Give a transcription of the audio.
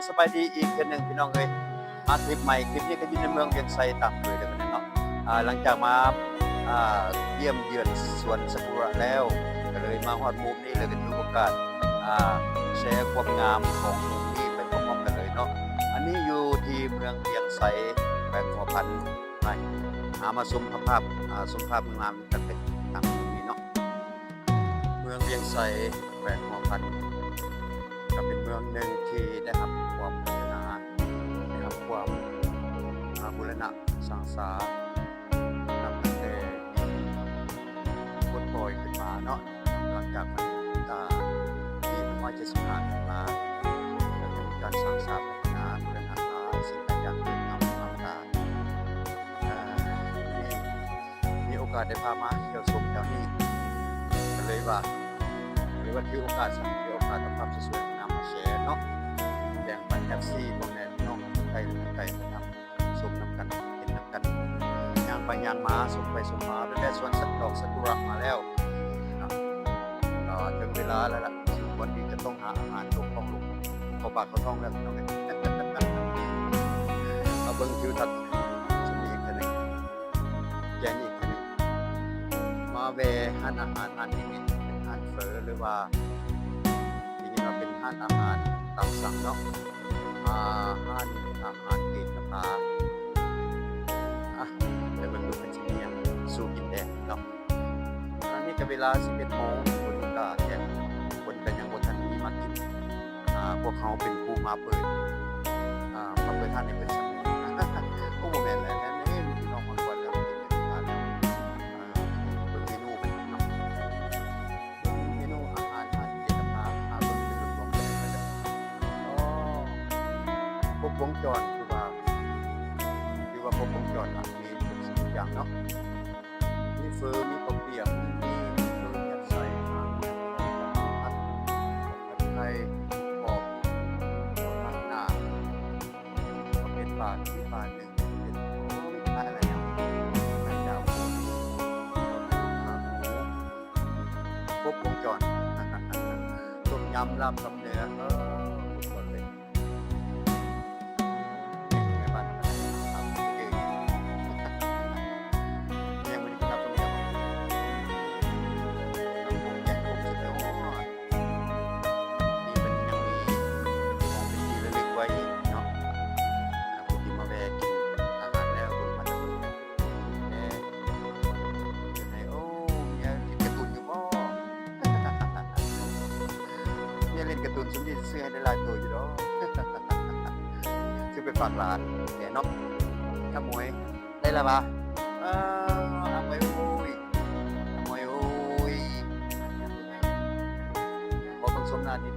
สบายดีอีกเทื่อหนึ่งพี่น้องเอ้ยมาคลิปใหม่คลิปนี้ก็อยู่ในเมืองเวียงไซตามเคยเด้อพี่น้องเนาะหลังจากมาเยี่ยมเยือนสวนซากุระแล้วก็เลยมาฮอดมุมนี้เลยก็ถือโอกาสแชร์ความงามของมุมนี้ไปพร้อมๆกันเลยเนาะอันนี้อยู่ที่เมืองเวียงไซแขวงหัวพันไปมาชมภาพชมภาพงามกันไปตามมุมนี้เนาะเมืองเวียงไซแขวงหัวพันก็เป็นเมืองหนึ่งที่ได้รับความพัฒนาได้รับความบูรณะสร้างสรรค์นับตั้งแต่มีคนปล่อยขึ้นมาเนาะหลังจากมันปี1975ขึ้นมาแล้วก็มีการสร้างสรรค์พัฒนาบูรณะหลายสิ่งหลายอย่างเกิดขึ้นต่างๆมีโอกาสได้พามาเที่ยวชมแถวนี้ก็เลยว่าถือโอกาสถือโอกาสทำภาพสวยๆงามมาแชร์เนาะแบ่งปัน FC พวกนั้นน้องไกลนะครับชมนำกันเห็นนำกันย่างไปย่างมาส่งไปส่งมาตั้งแต่สวนสัตว์ดอกซากุระมาแล้วนะก็ถึงเวลาแล้วล่ะวันนี้จะต้องหาอาหารลงท้องลูกเข้าปากเข้าท้องแล้วน้องเอาเบิ่งทิวทัศน์ชมนี้อีกทีนึงแย่งอีกทีนึงมาแวะร้านอาหารร้านนี้เป็นร้านเฟอหรือว่าที่นี่เราเป็นร้านอาหารตามสั่งเนาะร้านอาหารเกตกระพาเดี๋ยวมันดูเป็นชิ้นนี้สู้กินแดงเนาะอันนี้ก็เวลา11 โมงคนก็แยกคนก็ยังบ่ทันมีมากินพวกเขาเป็นผู้มาเปิดมาเปิดร้านในเป็นสมัยโอ้โหแม่นแล้วแม่นพี่น้องคนแล้วเป็นร้านแล้วเบิ่งเมนูมันเนาะเมนูอาหารร้านเกตกระพาเบิ่งเป็นรวมๆกันเลยครบวงจรคือว่าครบวงจรมีทุกสิ่งทุกอย่างเนาะมีเฟอมีข้าวเปียกมียัดไส้ผัดไทยกรอบผัดหน้าก็เป็นปลาที่ปลาหนึ่งเป็นปลาอะไรอย่างปลาดาวก็เป็นขาหมูครบวงจรต้มยำลาบกับเนื้อทุกคนเลยไม่บ้านทำเองยังไม่ได้ทำต้มยำแกงกบสุดยอดนี่มันยังมีของเป็นที่ระลึกไว้อีกเนาะผู้ที่มาแวะกินอาหารแล้วดูมันจะดูแน่อยู่ไหนโอ้เมียเล่นการ์ตูนอยู่บ่เมียเล่นการ์ตูนสมดีซื้อให้ได้หลายตัวอยู่ดอกซื้อไปฝากหลานแกเนาะถ้ามวยได้ละบ่เอาไปโอ้ยขอต้องสมนาดี